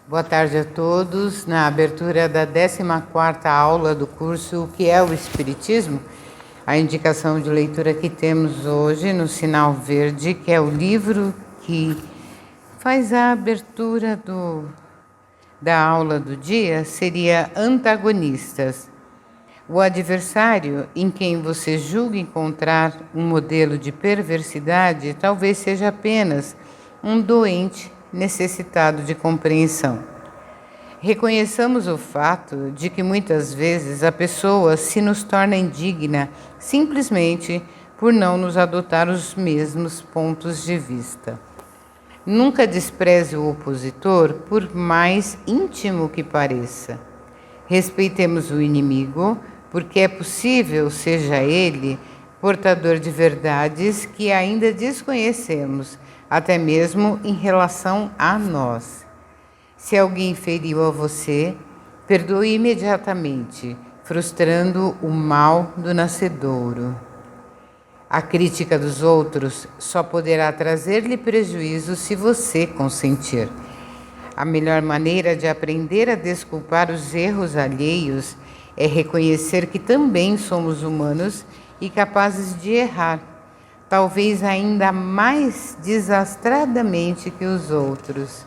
Boa tarde a todos. Na abertura da 14ª aula do curso O que é o Espiritismo, a indicação de leitura que temos hoje no sinal verde, que é o livro que faz a abertura da aula do dia, seria Antagonistas. O adversário em quem você julga encontrar um modelo de perversidade talvez seja apenas um doente necessitado de compreensão. Reconheçamos o fato de que muitas vezes a pessoa se nos torna indigna simplesmente por não nos adotar os mesmos pontos de vista. Nunca despreze o opositor, por mais íntimo que pareça. Respeitemos o inimigo, porque é possível seja ele portador de verdades que ainda desconhecemos, até mesmo em relação a nós. Se alguém feriu a você, perdoe imediatamente, frustrando o mal do nascedouro. A crítica dos outros só poderá trazer-lhe prejuízo se você consentir. A melhor maneira de aprender a desculpar os erros alheios é reconhecer que também somos humanos e capazes de errar, talvez ainda mais desastradamente que os outros.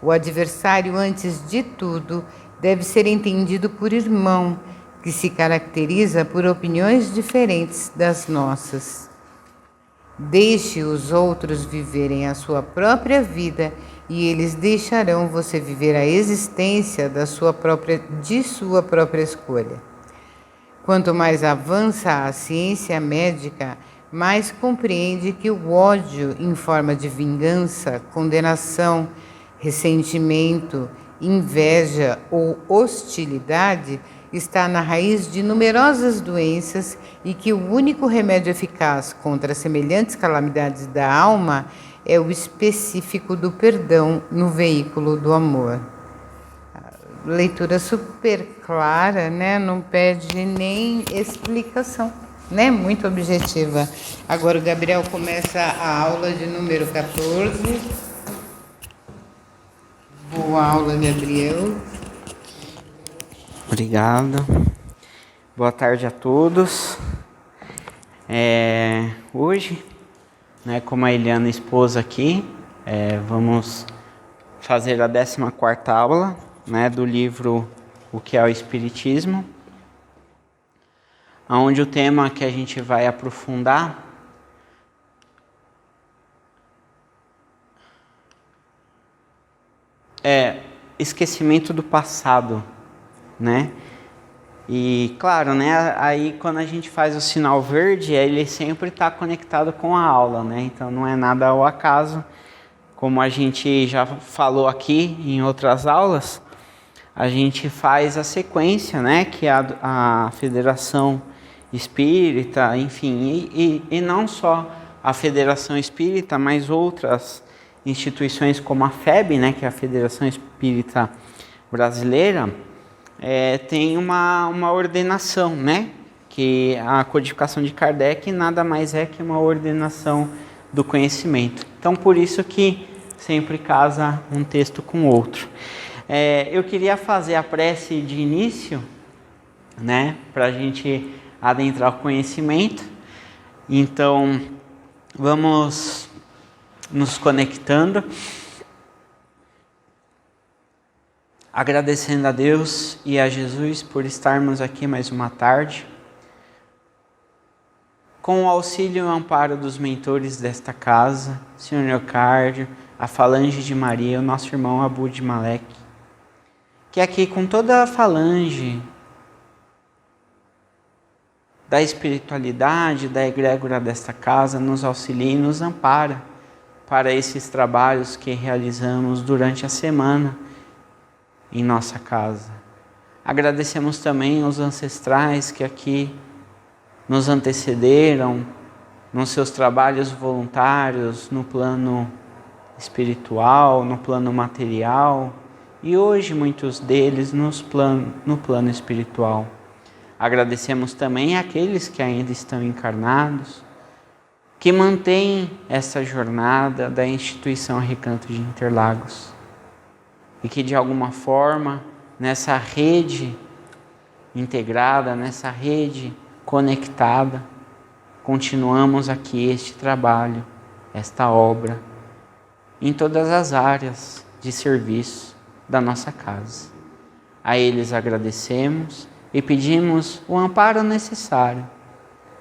O adversário, antes de tudo, deve ser entendido por irmão, que se caracteriza por opiniões diferentes das nossas. Deixe os outros viverem a sua própria vida e eles deixarão você viver a existência de sua própria escolha. Quanto mais avança a ciência médica, mais compreende que o ódio em forma de vingança, condenação, ressentimento, inveja ou hostilidade está na raiz de numerosas doenças e que o único remédio eficaz contra semelhantes calamidades da alma é o específico do perdão no veículo do amor. Leitura super clara, né? Não pede nem explicação, né? Muito objetiva. Agora o Gabriel começa a aula de número 14. Boa aula, Gabriel. Obrigado. Boa tarde a todos. Hoje, né, como a Eliana expôs aqui, vamos fazer a 14ª aula, né, do livro O que é o Espiritismo, onde o tema que a gente vai aprofundar é esquecimento do passado, né? E claro, né, aí quando a gente faz o sinal verde, ele sempre está conectado com a aula, né? Então não é nada ao acaso, como a gente já falou aqui em outras aulas, a gente faz a sequência, né, que é a Federação Espírita, enfim, e não só a Federação Espírita, mas outras instituições como a FEB, né, que é a Federação Espírita Brasileira, tem uma ordenação, né, que a codificação de Kardec nada mais é que uma ordenação do conhecimento. Então, por isso que sempre casa um texto com outro. Eu queria fazer a prece de início, né, para a gente adentrar o conhecimento. Então, vamos nos conectando, agradecendo a Deus e a Jesus por estarmos aqui mais uma tarde, com o auxílio e o amparo dos mentores desta casa, Sr. Leocádio, a Falange de Maria, o nosso irmão Abud Malek, que aqui com toda a falange da espiritualidade, da egrégora desta casa, nos auxilia e nos ampara para esses trabalhos que realizamos durante a semana em nossa casa. Agradecemos também aos ancestrais que aqui nos antecederam nos seus trabalhos voluntários no plano espiritual, no plano material, e hoje muitos deles no plano espiritual. Agradecemos também àqueles que ainda estão encarnados, que mantêm essa jornada da instituição Recanto de Interlagos e que de alguma forma, nessa rede integrada, nessa rede conectada, continuamos aqui este trabalho, esta obra, em todas as áreas de serviço da nossa casa. A eles agradecemos e pedimos o amparo necessário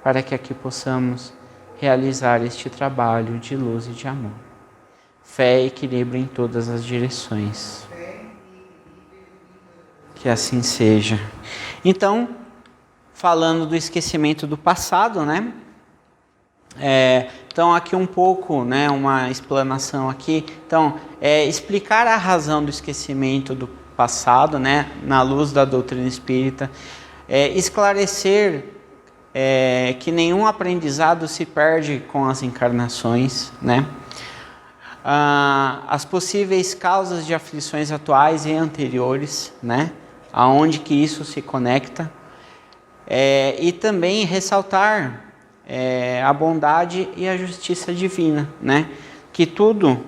para que aqui possamos realizar este trabalho de luz e de amor. Fé e equilíbrio em todas as direções. Que assim seja. Então, falando do esquecimento do passado, né? Então, aqui um pouco, né, uma explanação aqui. Então, explicar a razão do esquecimento do passado, né, na luz da doutrina espírita. Esclarecer que nenhum aprendizado se perde com as encarnações, né? As possíveis causas de aflições atuais e anteriores, né? Aonde que isso se conecta. E também ressaltar a bondade e a justiça divina, né? Que tudo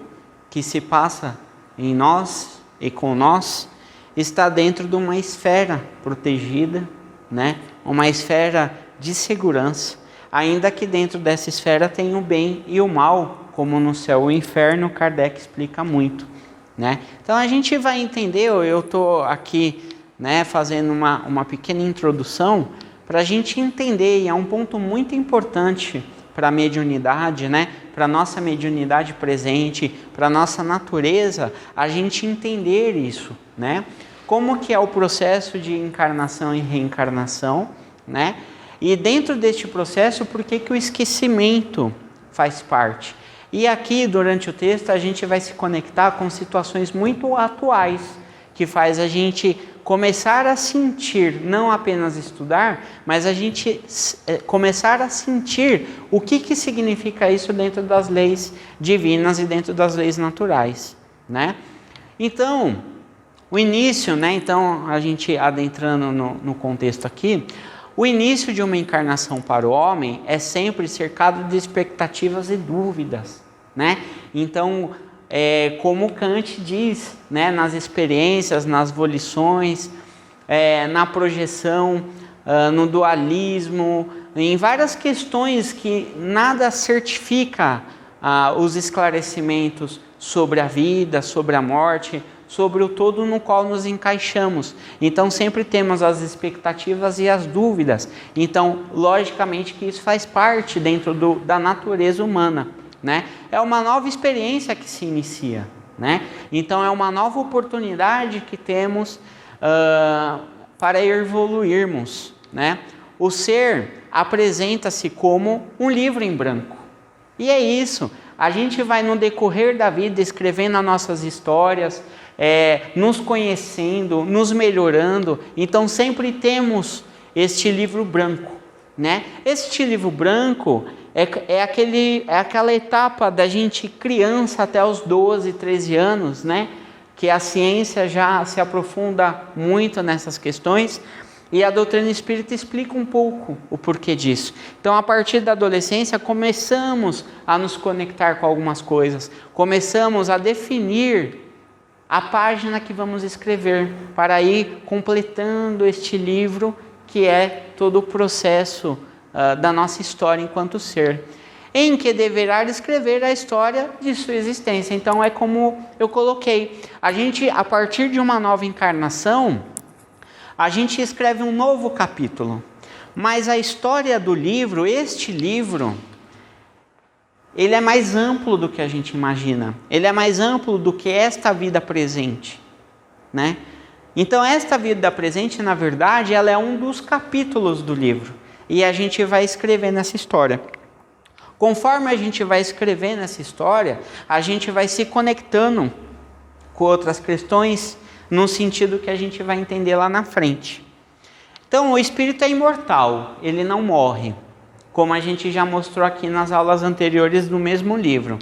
que se passa em nós e com nós está dentro de uma esfera protegida, né? Uma esfera de segurança, ainda que dentro dessa esfera tem o bem e o mal, como no céu e o inferno, Kardec explica muito, né? Então a gente vai entender, eu estou aqui, né, fazendo uma pequena introdução para a gente entender, e é um ponto muito importante para a mediunidade, né? Para a nossa mediunidade presente, para a nossa natureza, a gente entender isso, né? Como que é o processo de encarnação e reencarnação, né? E dentro deste processo, por que o esquecimento faz parte? E aqui, durante o texto, a gente vai se conectar com situações muito atuais, que faz a gente começar a sentir, não apenas estudar, mas a gente começar a sentir o que significa isso dentro das leis divinas e dentro das leis naturais, né? Então, o início, né? Então, a gente adentrando no contexto aqui, o início de uma encarnação para o homem é sempre cercado de expectativas e dúvidas, né? Então, como Kant diz, né, nas experiências, nas volições, na projeção, no dualismo, em várias questões que nada certifica os esclarecimentos sobre a vida, sobre a morte, sobre o todo no qual nos encaixamos. Então sempre temos as expectativas e as dúvidas. Então, logicamente que isso faz parte dentro da natureza humana, né? É uma nova experiência que se inicia, né? Então é uma nova oportunidade que temos para evoluirmos, né? O ser apresenta-se como um livro em branco. E é isso. A gente vai no decorrer da vida escrevendo as nossas histórias, nos conhecendo, nos melhorando. Então sempre temos este livro branco, né? Este livro branco é aquela etapa da gente criança até os 12, 13 anos, né? Que a ciência já se aprofunda muito nessas questões. E a doutrina espírita explica um pouco o porquê disso. Então, a partir da adolescência, começamos a nos conectar com algumas coisas. Começamos a definir a página que vamos escrever para ir completando este livro, que é todo o processo da nossa história enquanto ser, em que deverá escrever a história de sua existência. Então, é como eu coloquei. A gente, a partir de uma nova encarnação, a gente escreve um novo capítulo, mas a história do livro, este livro, ele é mais amplo do que a gente imagina, ele é mais amplo do que esta vida presente, né? Então esta vida presente, na verdade, ela é um dos capítulos do livro, e a gente vai escrever nessa história. Conforme a gente vai escrever nessa história, a gente vai se conectando com outras questões, no sentido que a gente vai entender lá na frente. Então, o espírito é imortal, ele não morre, como a gente já mostrou aqui nas aulas anteriores do mesmo livro,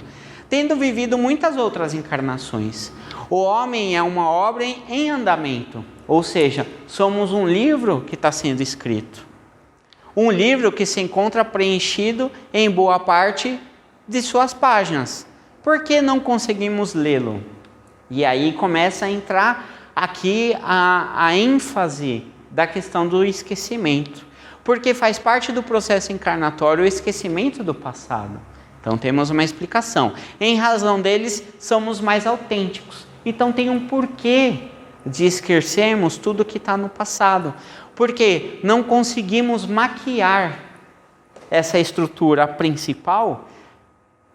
tendo vivido muitas outras encarnações. O homem é uma obra em andamento, Ou seja, somos um livro que está sendo escrito. Um livro que se encontra preenchido em boa parte de suas páginas. Por que não conseguimos lê-lo? E aí começa a entrar aqui a ênfase da questão do esquecimento. Porque faz parte do processo encarnatório o esquecimento do passado. Então temos uma explicação. Em razão deles, somos mais autênticos. Então tem um porquê de esquecermos tudo que está no passado. Porque não conseguimos maquiar essa estrutura principal,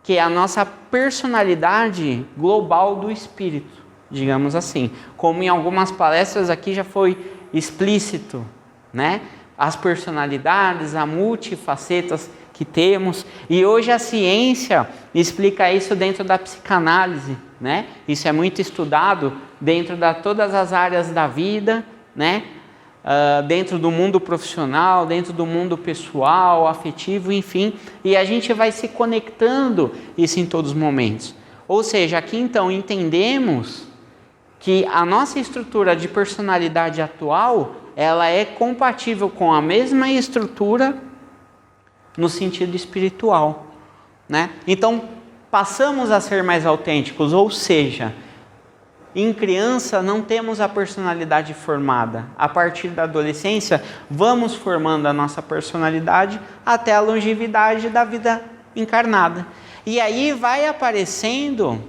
que é a nossa personalidade global do espírito, digamos assim. Como em algumas palestras aqui já foi explícito, né? As personalidades, as multifacetas que temos. E hoje a ciência explica isso dentro da psicanálise, né? Isso é muito estudado dentro de todas as áreas da vida, né? Dentro do mundo profissional, dentro do mundo pessoal, afetivo, enfim, e a gente vai se conectando isso em todos os momentos. Ou seja, aqui então entendemos que a nossa estrutura de personalidade atual, ela é compatível com a mesma estrutura no sentido espiritual, né? Então, passamos a ser mais autênticos, ou seja, em criança não temos a personalidade formada. A partir da adolescência, vamos formando a nossa personalidade até a longevidade da vida encarnada. E aí vai aparecendo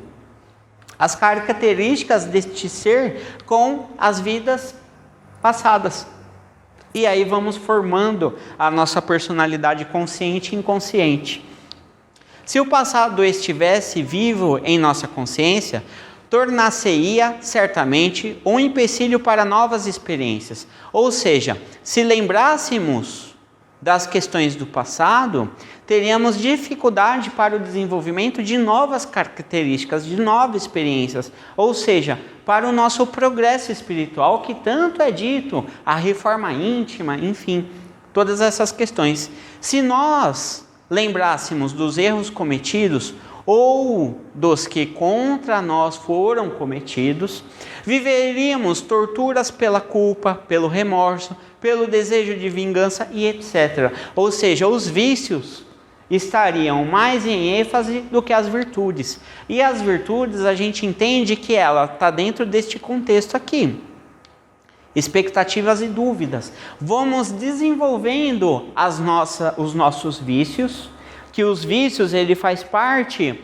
as características deste ser com as vidas passadas. E aí vamos formando a nossa personalidade consciente e inconsciente. Se o passado estivesse vivo em nossa consciência, tornar-se-ia certamente um empecilho para novas experiências. Ou seja, se lembrássemos das questões do passado, teríamos dificuldade para o desenvolvimento de novas características, de novas experiências. Ou seja, para o nosso progresso espiritual, que tanto é dito, a reforma íntima, enfim, todas essas questões. Se nós lembrássemos dos erros cometidos, ou dos que contra nós foram cometidos, viveríamos torturas pela culpa, pelo remorso, pelo desejo de vingança e etc. Ou seja, os vícios estariam mais em ênfase do que as virtudes. E as virtudes, a gente entende que ela está dentro deste contexto aqui. Expectativas e dúvidas. Vamos desenvolvendo os nossos vícios, que os vícios ele faz parte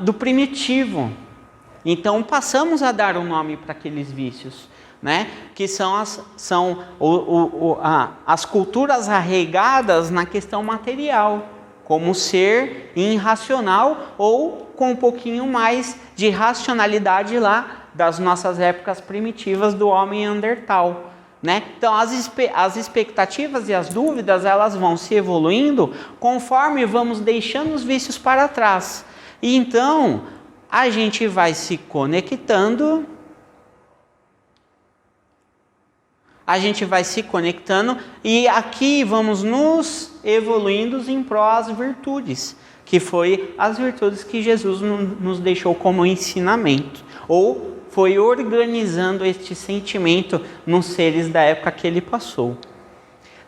do primitivo. Então passamos a dar um nome para aqueles vícios, né? Que são as culturas arraigadas na questão material, como ser irracional ou com um pouquinho mais de racionalidade lá das nossas épocas primitivas do homem neandertal. Né? Então as expectativas e as dúvidas elas vão se evoluindo conforme vamos deixando os vícios para trás. E então a gente vai se conectando, e aqui vamos nos evoluindo em prol às virtudes, que foi as virtudes que Jesus nos deixou como ensinamento, ou foi organizando este sentimento nos seres da época que ele passou.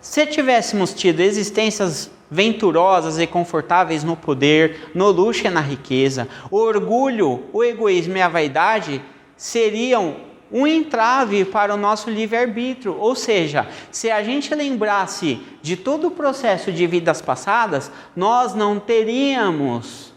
Se tivéssemos tido existências venturosas e confortáveis no poder, no luxo e na riqueza, o orgulho, o egoísmo e a vaidade seriam um entrave para o nosso livre-arbítrio. Ou seja, se a gente lembrasse de todo o processo de vidas passadas, nós não teríamos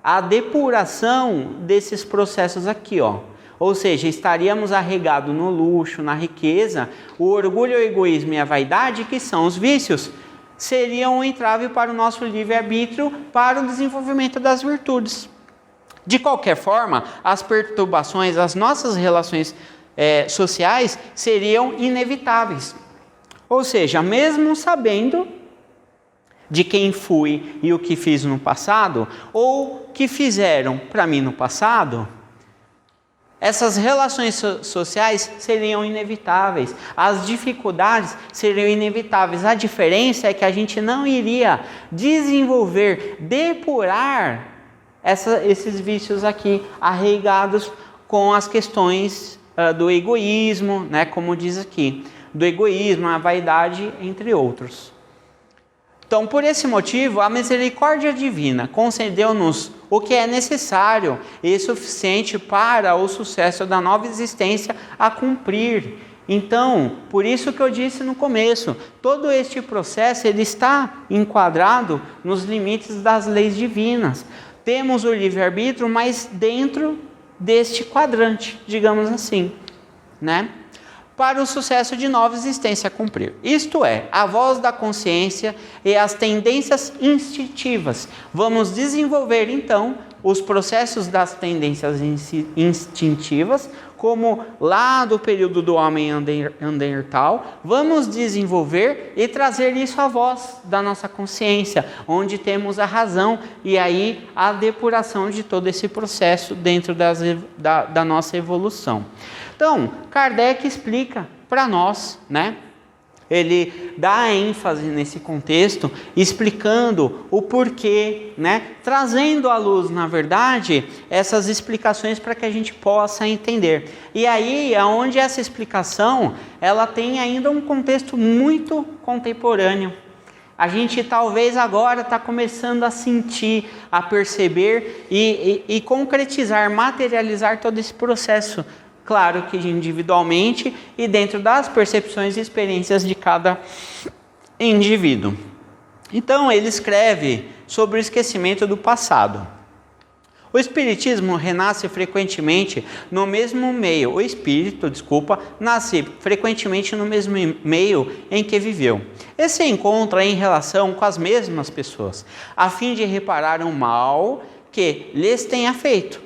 a depuração desses processos aqui, ó. Ou seja, estaríamos arregados no luxo, na riqueza, o orgulho, o egoísmo e a vaidade, que são os vícios, seriam um entrave para o nosso livre-arbítrio, para o desenvolvimento das virtudes. De qualquer forma, as perturbações, as nossas relações sociais seriam inevitáveis. Ou seja, mesmo sabendo de quem fui e o que fiz no passado, ou que fizeram para mim no passado, essas relações sociais seriam inevitáveis, as dificuldades seriam inevitáveis. A diferença é que a gente não iria desenvolver, depurar esses vícios aqui arraigados com as questões do egoísmo, né, como diz aqui, do egoísmo, a vaidade, entre outros. Então, por esse motivo, a misericórdia divina concedeu-nos o que é necessário e suficiente para o sucesso da nova existência a cumprir. Então, por isso que eu disse no começo, todo este processo ele está enquadrado nos limites das leis divinas. Temos o livre-arbítrio, mas dentro deste quadrante, digamos assim, né? Para o sucesso de nova existência a cumprir. Isto é, a voz da consciência e as tendências instintivas. Vamos desenvolver, então, os processos das tendências instintivas, como lá do período do homem neandertal, vamos desenvolver e trazer isso à voz da nossa consciência, onde temos a razão e aí a depuração de todo esse processo dentro da nossa evolução. Então, Kardec explica para nós, né? Ele dá ênfase nesse contexto, explicando o porquê, né? Trazendo à luz, na verdade, essas explicações para que a gente possa entender. E aí, aonde essa explicação, ela tem ainda um contexto muito contemporâneo. A gente talvez agora está começando a sentir, a perceber e concretizar, materializar todo esse processo. Claro que individualmente e dentro das percepções e experiências de cada indivíduo. Então ele escreve sobre o esquecimento do passado. O espiritismo renasce frequentemente no mesmo meio. O espírito, nasce frequentemente no mesmo meio em que viveu. E se encontra em relação com as mesmas pessoas, a fim de reparar o mal que lhes tenha feito,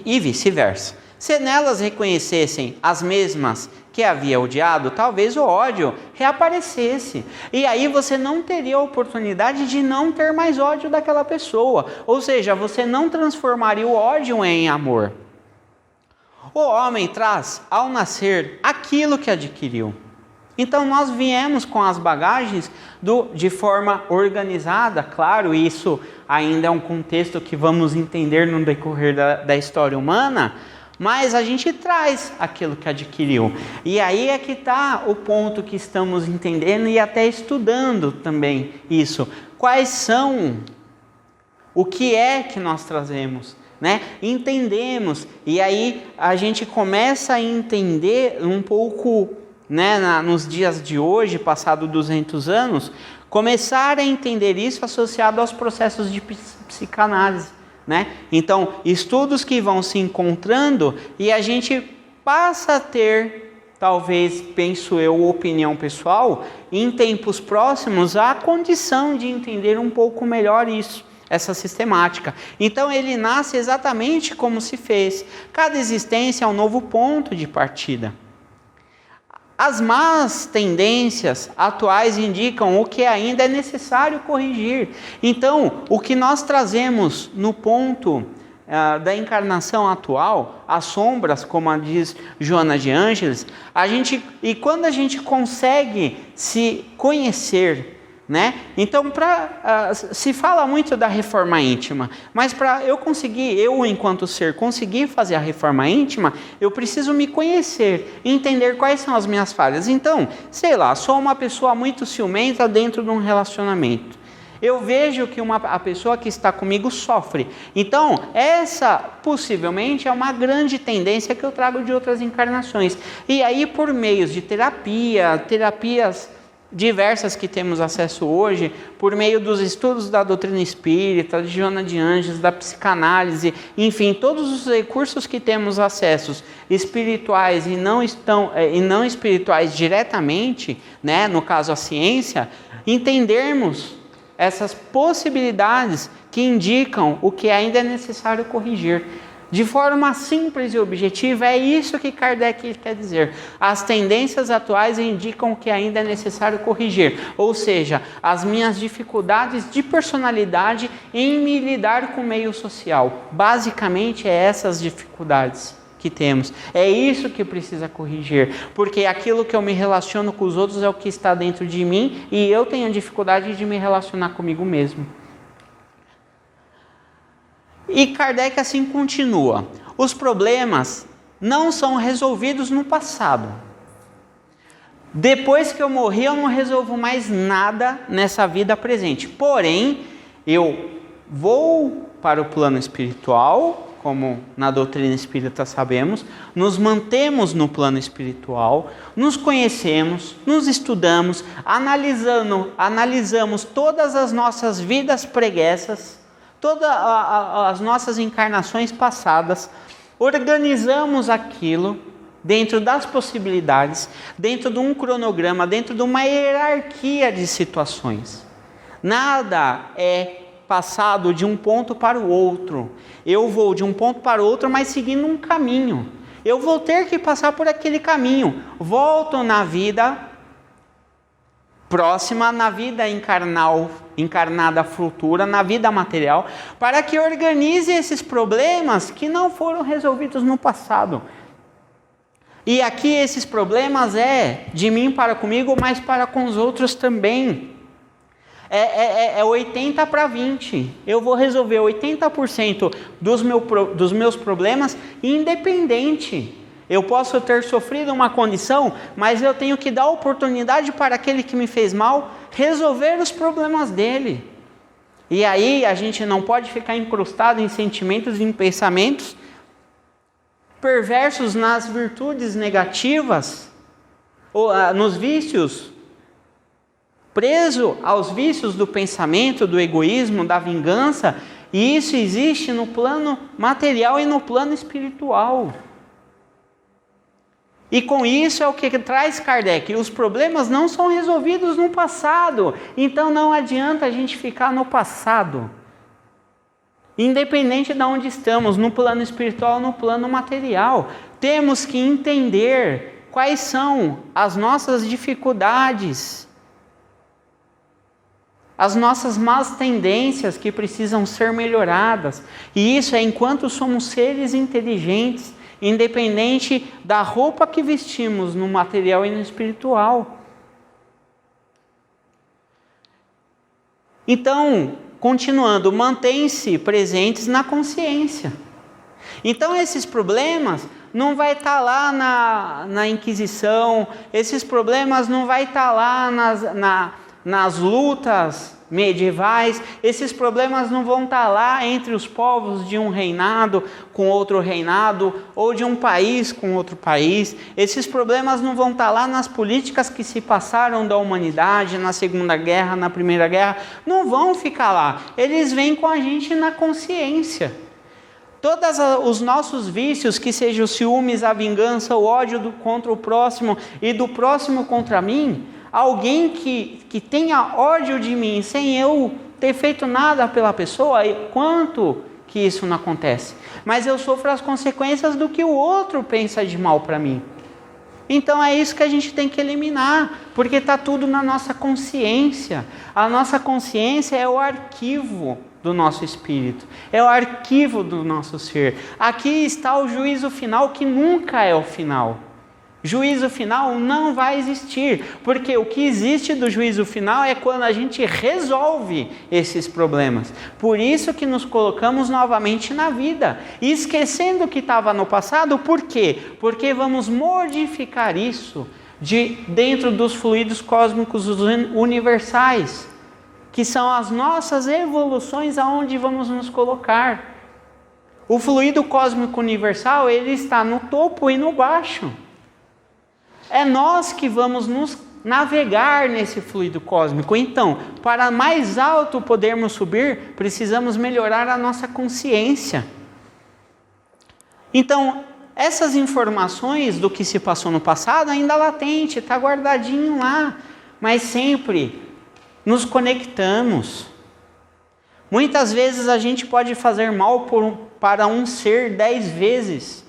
e vice-versa. Se nelas reconhecessem as mesmas que havia odiado, talvez o ódio reaparecesse. E aí você não teria a oportunidade de não ter mais ódio daquela pessoa. Ou seja, você não transformaria o ódio em amor. O homem traz, ao nascer, aquilo que adquiriu. Então nós viemos com as bagagens de forma organizada, claro, isso ainda é um contexto que vamos entender no decorrer da história humana, mas a gente traz aquilo que adquiriu. E aí é que está o ponto que estamos entendendo e até estudando também isso. Quais são, o que é que nós trazemos, né? Entendemos, e aí a gente começa a entender um pouco, né, nos dias de hoje, passado 200 anos, começar a entender isso associado aos processos de psicanálise. Né? Então, estudos que vão se encontrando e a gente passa a ter, talvez, penso eu, opinião pessoal, em tempos próximos, a condição de entender um pouco melhor isso, essa sistemática. Então, ele nasce exatamente como se fez. Cada existência é um novo ponto de partida. As más tendências atuais indicam o que ainda é necessário corrigir. Então, o que nós trazemos no ponto da encarnação atual, as sombras, como diz Joana de Ângeles, e quando a gente consegue se conhecer, né? Então, se fala muito da reforma íntima, mas para eu enquanto ser, conseguir fazer a reforma íntima, eu preciso me conhecer, entender quais são as minhas falhas. Então, sei lá, sou uma pessoa muito ciumenta dentro de um relacionamento. Eu vejo que a pessoa que está comigo sofre. Então, essa possivelmente é uma grande tendência que eu trago de outras encarnações. E aí, por meios de terapias diversas que temos acesso hoje, por meio dos estudos da doutrina espírita, de Joana de Ângeles, da psicanálise, enfim, todos os recursos que temos acessos espirituais e não espirituais diretamente, né, no caso a ciência, entendermos essas possibilidades que indicam o que ainda é necessário corrigir. De forma simples e objetiva, é isso que Kardec quer dizer. As tendências atuais indicam que ainda é necessário corrigir. Ou seja, as minhas dificuldades de personalidade em me lidar com o meio social. Basicamente, é essas dificuldades que temos. É isso que precisa corrigir. Porque aquilo que eu me relaciono com os outros é o que está dentro de mim e eu tenho dificuldade de me relacionar comigo mesmo. E Kardec assim continua. Os problemas não são resolvidos no passado. Depois que eu morri, eu não resolvo mais nada nessa vida presente. Porém, eu vou para o plano espiritual, como na doutrina espírita sabemos, nos mantemos no plano espiritual, nos conhecemos, nos estudamos, analisamos todas as nossas vidas pregressas, todas as nossas encarnações passadas, organizamos aquilo dentro das possibilidades, dentro de um cronograma, dentro de uma hierarquia de situações. Nada é passado de um ponto para o outro. Eu vou de um ponto para o outro, mas seguindo um caminho. Eu vou ter que passar por aquele caminho. Volto na vida próxima, na vida encarnada futura, na vida material, para que organize esses problemas que não foram resolvidos no passado. E aqui esses problemas é de mim para comigo, mas para com os outros também. É 80 para 20. Eu vou resolver 80% dos meus problemas independente. Eu posso ter sofrido uma condição, mas eu tenho que dar oportunidade para aquele que me fez mal resolver os problemas dele. E aí a gente não pode ficar incrustado em sentimentos e em pensamentos perversos nas virtudes negativas, ou nos vícios, preso aos vícios do pensamento, do egoísmo, da vingança, e isso existe no plano material e no plano espiritual. E com isso é o que traz Kardec: os problemas não são resolvidos no passado, então não adianta a gente ficar no passado. Independente de onde estamos, no plano espiritual ou no plano material, temos que entender quais são as nossas dificuldades, as nossas más tendências que precisam ser melhoradas. E isso é enquanto somos seres inteligentes, independente da roupa que vestimos no material e no espiritual. Então, continuando, mantém-se presentes na consciência. Então esses problemas não vai estar lá na Inquisição, esses problemas não vai estar lá nas lutas medievais, esses problemas não vão estar lá entre os povos de um reinado com outro reinado, ou de um país com outro país. Esses problemas não vão estar lá nas políticas que se passaram da humanidade, na Segunda Guerra, na Primeira Guerra, não vão ficar lá. Eles vêm com a gente na consciência. Todos os nossos vícios, que sejam os ciúmes, a vingança, o ódio contra o próximo e do próximo contra mim, alguém que tenha ódio de mim sem eu ter feito nada pela pessoa, quanto que isso não acontece? Mas eu sofro as consequências do que o outro pensa de mal para mim. Então é isso que a gente tem que eliminar, porque está tudo na nossa consciência. A nossa consciência é o arquivo do nosso espírito, é o arquivo do nosso ser. Aqui está o juízo final, que nunca é o final. Juízo final não vai existir, porque o que existe do juízo final é quando a gente resolve esses problemas. Por isso que nos colocamos novamente na vida, esquecendo o que estava no passado. Por quê? Porque vamos modificar isso dentro dos fluidos cósmicos universais, que são as nossas evoluções aonde vamos nos colocar. O fluido cósmico universal, ele está no topo e no baixo. É nós que vamos nos navegar nesse fluido cósmico. Então, para mais alto podermos subir, precisamos melhorar a nossa consciência. Então, essas informações do que se passou no passado ainda latente, está guardadinho lá, mas sempre nos conectamos. Muitas vezes a gente pode fazer mal para um ser 10 vezes,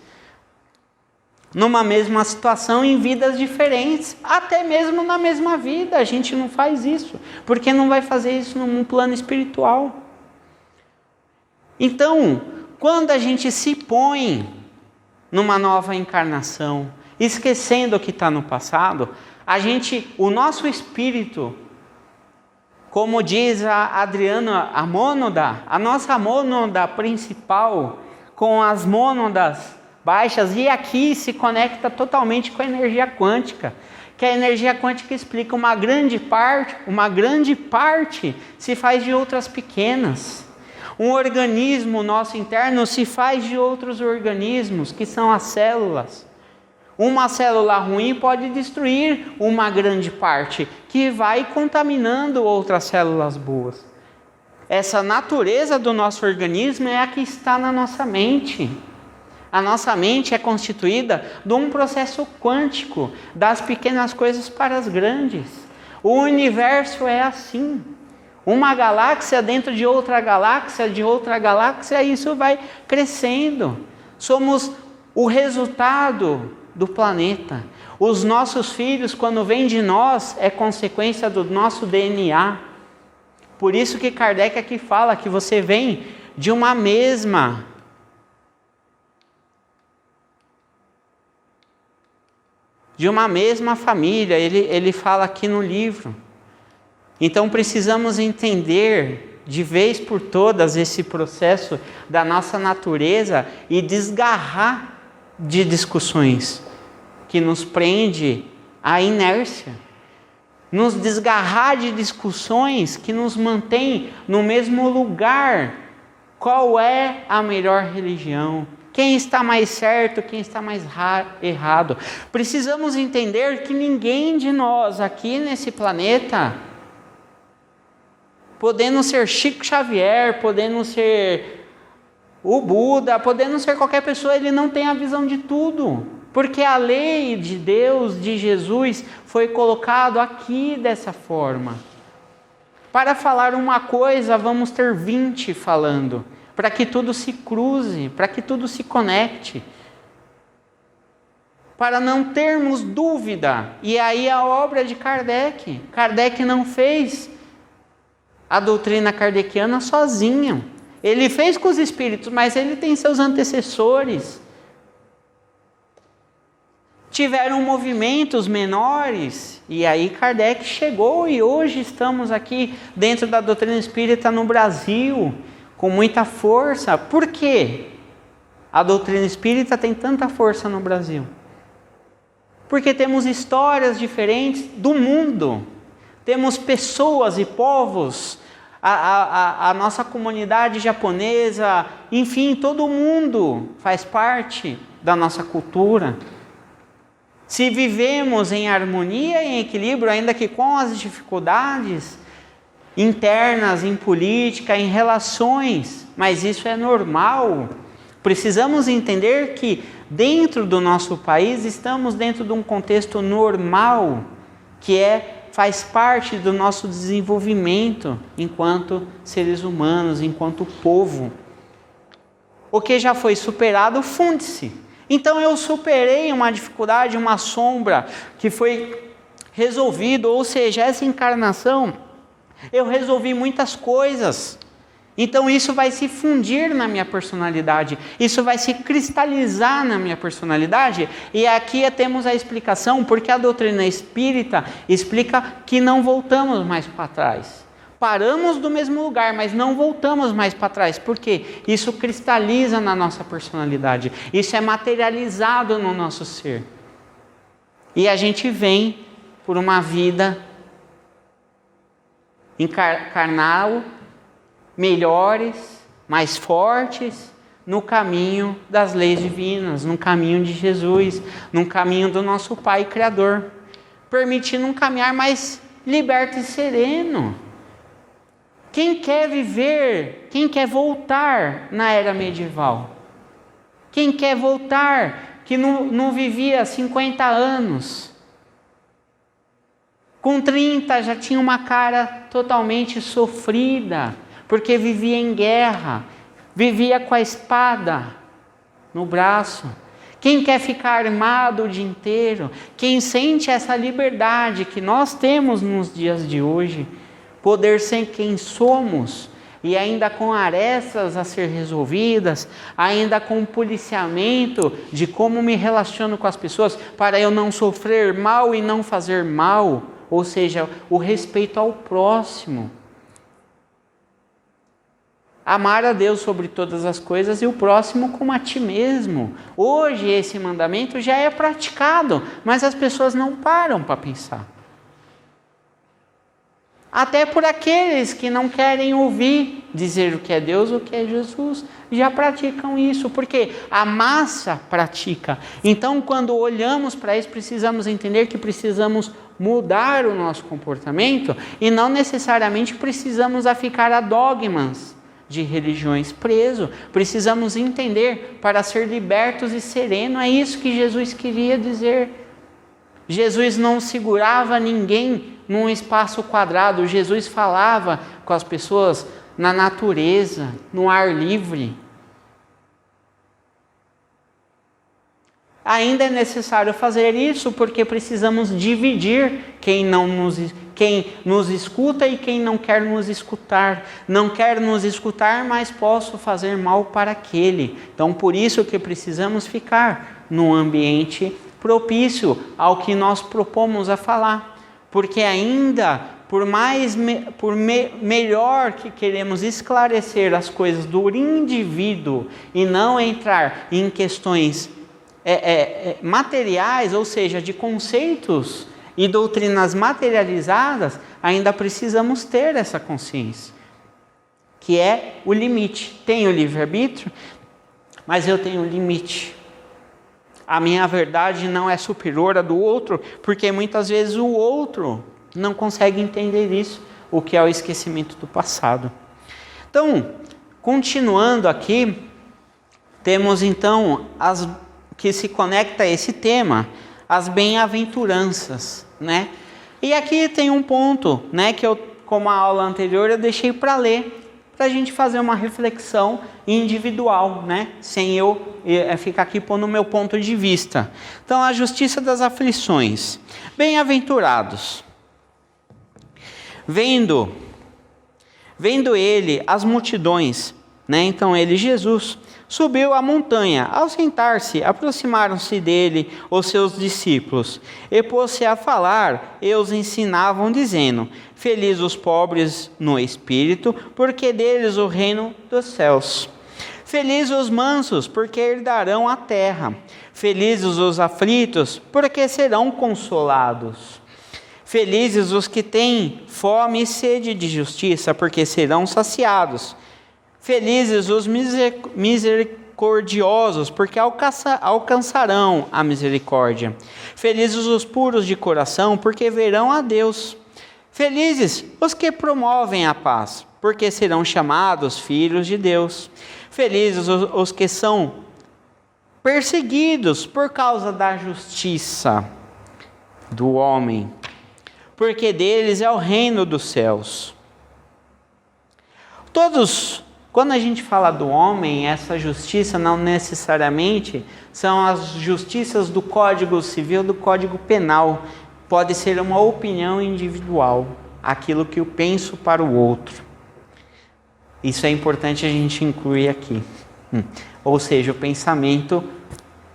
numa mesma situação, em vidas diferentes, até mesmo na mesma vida. A gente não faz isso, porque não vai fazer isso num plano espiritual. Então, quando a gente se põe numa nova encarnação, esquecendo o que está no passado, o nosso espírito, como diz a Adriana, a nossa mônada principal, com as mônadas baixas, e aqui se conecta totalmente com a energia quântica, que a energia quântica explica uma grande parte se faz de outras pequenas. Um organismo nosso interno se faz de outros organismos, que são as células. Uma célula ruim pode destruir uma grande parte, que vai contaminando outras células boas. Essa natureza do nosso organismo é a que está na nossa mente. A nossa mente é constituída de um processo quântico, das pequenas coisas para as grandes. O universo é assim. Uma galáxia dentro de outra galáxia, isso vai crescendo. Somos o resultado do planeta. Os nossos filhos, quando vêm de nós, é consequência do nosso DNA. Por isso que Kardec aqui fala que você vem de uma mesma família, ele fala aqui no livro. Então precisamos entender de vez por todas esse processo da nossa natureza e desgarrar de discussões que nos prende à inércia. Nos desgarrar de discussões que nos mantêm no mesmo lugar. Qual é a melhor religião? Quem está mais certo, quem está mais errado? Precisamos entender que ninguém de nós aqui nesse planeta, podendo ser Chico Xavier, podendo ser o Buda, podendo ser qualquer pessoa, ele não tem a visão de tudo. Porque a lei de Deus, de Jesus, foi colocado aqui dessa forma. Para falar uma coisa, vamos ter 20 falando, para que tudo se cruze, para que tudo se conecte. Para não termos dúvida. E aí a obra de Kardec. Kardec não fez a doutrina kardeciana sozinho. Ele fez com os espíritos, mas ele tem seus antecessores. Tiveram movimentos menores, e aí Kardec chegou, e hoje estamos aqui dentro da doutrina espírita no Brasil, com muita força. Por quê? A doutrina espírita tem tanta força no Brasil? Porque temos histórias diferentes do mundo, temos pessoas e povos, a nossa comunidade japonesa, enfim, todo mundo faz parte da nossa cultura. Se vivemos em harmonia e em equilíbrio, ainda que com as dificuldades internas, em política, em relações, mas isso é normal. Precisamos entender que dentro do nosso país estamos dentro de um contexto normal, que faz parte do nosso desenvolvimento enquanto seres humanos, enquanto povo. O que já foi superado, funde-se. Então eu superei uma dificuldade, uma sombra que foi resolvido, ou seja, essa encarnação, eu resolvi muitas coisas. Então isso vai se fundir na minha personalidade, isso vai se cristalizar na minha personalidade. E aqui temos a explicação, porque a doutrina espírita explica que não voltamos mais para trás. Paramos do mesmo lugar, mas não voltamos mais para trás. Por quê? Isso cristaliza na nossa personalidade. Isso é materializado no nosso ser. E a gente vem por uma vida carnal, melhores, mais fortes, no caminho das leis divinas, no caminho de Jesus, no caminho do nosso Pai Criador, permitindo um caminhar mais liberto e sereno. Quem quer viver, quem quer voltar na era medieval? Quem quer voltar, que não vivia 50 anos? Com 30 já tinha uma cara totalmente sofrida, porque vivia em guerra, vivia com a espada no braço. Quem quer ficar armado o dia inteiro? Quem sente essa liberdade que nós temos nos dias de hoje, poder ser quem somos, e ainda com arestas a ser resolvidas, ainda com policiamento de como me relaciono com as pessoas, para eu não sofrer mal e não fazer mal, ou seja, o respeito ao próximo. Amar a Deus sobre todas as coisas e o próximo como a ti mesmo. Hoje esse mandamento já é praticado, mas as pessoas não param para pensar. Até por aqueles que não querem ouvir dizer o que é Deus, o que é Jesus, já praticam isso, porque a massa pratica. Então, quando olhamos para isso, precisamos entender que precisamos mudar o nosso comportamento e não necessariamente precisamos ficar a dogmas de religiões presos. Precisamos entender para ser libertos e serenos. É isso que Jesus queria dizer. Jesus não segurava ninguém num espaço quadrado. Jesus falava com as pessoas na natureza, no ar livre. Ainda é necessário fazer isso porque precisamos dividir quem nos escuta e quem não quer nos escutar. Não quer nos escutar, mas posso fazer mal para aquele. Então, por isso que precisamos ficar num ambiente propício ao que nós propomos a falar. Porque ainda, melhor que queremos esclarecer as coisas do indivíduo e não entrar em questões materiais, ou seja, de conceitos e doutrinas materializadas, ainda precisamos ter essa consciência, que é o limite. Tenho livre-arbítrio, mas eu tenho limite. A minha verdade não é superior à do outro, porque muitas vezes o outro não consegue entender isso, o que é o esquecimento do passado. Então, continuando aqui, temos então que se conecta a esse tema, as bem-aventuranças, né? E aqui tem um ponto, né, que eu, como a aula anterior, eu deixei para ler, para a gente fazer uma reflexão individual, né? Sem eu ficar aqui pondo o meu ponto de vista. Então, a justiça das aflições. Bem-aventurados. Vendo ele as multidões, né? Então ele, Jesus, subiu a montanha. Ao sentar-se, aproximaram-se dele os seus discípulos, e pôs-se a falar, e os ensinavam, dizendo: Felizes os pobres no espírito, porque deles o reino dos céus. Felizes os mansos, porque herdarão a terra. Felizes os aflitos, porque serão consolados. Felizes os que têm fome e sede de justiça, porque serão saciados. Felizes os misericordiosos, porque alcançarão a misericórdia. Felizes os puros de coração, porque verão a Deus. Felizes os que promovem a paz, porque serão chamados filhos de Deus. Felizes os que são perseguidos por causa da justiça do homem, porque deles é o reino dos céus. Quando a gente fala do homem, essa justiça não necessariamente são as justiças do Código Civil, do Código Penal. Pode ser uma opinião individual, aquilo que eu penso para o outro. Isso é importante a gente incluir aqui. Ou seja, o pensamento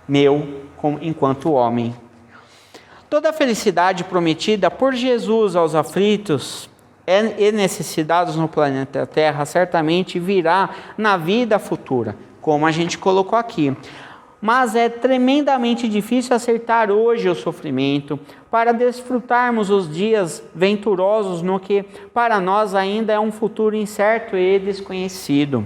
meu enquanto homem. Toda a felicidade prometida por Jesus aos aflitos e necessitados no planeta Terra certamente virá na vida futura, como a gente colocou aqui. Mas é tremendamente difícil acertar hoje o sofrimento para desfrutarmos os dias venturosos no que para nós ainda é um futuro incerto e desconhecido.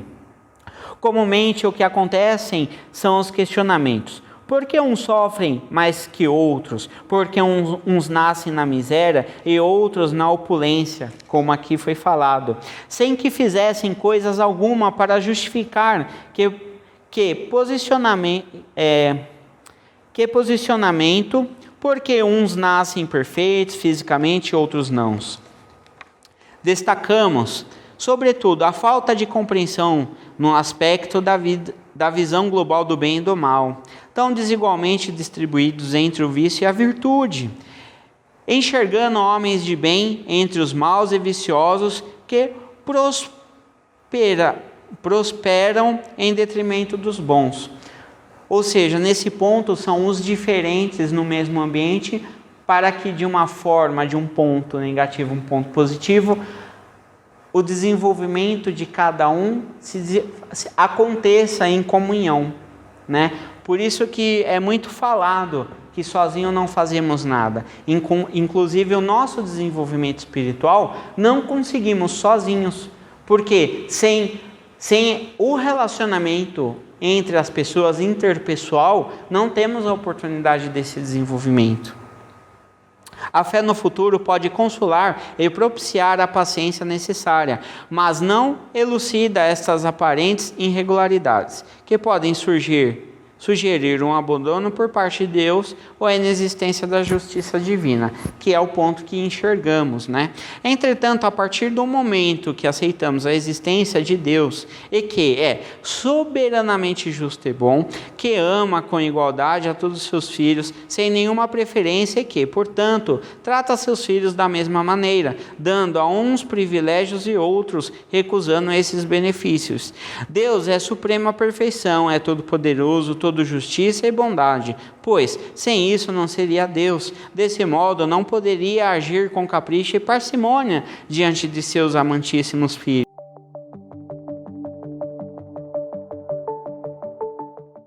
Comumente o que acontecem são os questionamentos. Por que uns sofrem mais que outros? Porque uns nascem na miséria e outros na opulência, como aqui foi falado, sem que fizessem coisas alguma para justificar que posicionamento, porque uns nascem perfeitos fisicamente e outros não. Destacamos, sobretudo, a falta de compreensão no aspecto da visão global do bem e do mal, tão desigualmente distribuídos entre o vício e a virtude, enxergando homens de bem entre os maus e viciosos que prosperam em detrimento dos bons. Ou seja, nesse ponto são os diferentes no mesmo ambiente, para que de uma forma, de um ponto negativo, um ponto positivo, o desenvolvimento de cada um aconteça em comunhão, né? Por isso que é muito falado que sozinho não fazemos nada. Inclusive o nosso desenvolvimento espiritual não conseguimos sozinhos, porque sem o relacionamento entre as pessoas, interpessoal, não temos a oportunidade desse desenvolvimento. A fé no futuro pode consolar e propiciar a paciência necessária, mas não elucida estas aparentes irregularidades, que podem sugerir um abandono por parte de Deus ou a inexistência da justiça divina, que é o ponto que enxergamos, né? Entretanto, a partir do momento que aceitamos a existência de Deus e que é soberanamente justo e bom, que ama com igualdade a todos os seus filhos, sem nenhuma preferência e que, portanto, trata seus filhos da mesma maneira, dando a uns privilégios e outros recusando esses benefícios. Deus é suprema perfeição, é todo-poderoso, todo justiça e bondade, pois sem isso não seria Deus. Desse modo não poderia agir com capricho e parcimônia diante de seus amantíssimos filhos.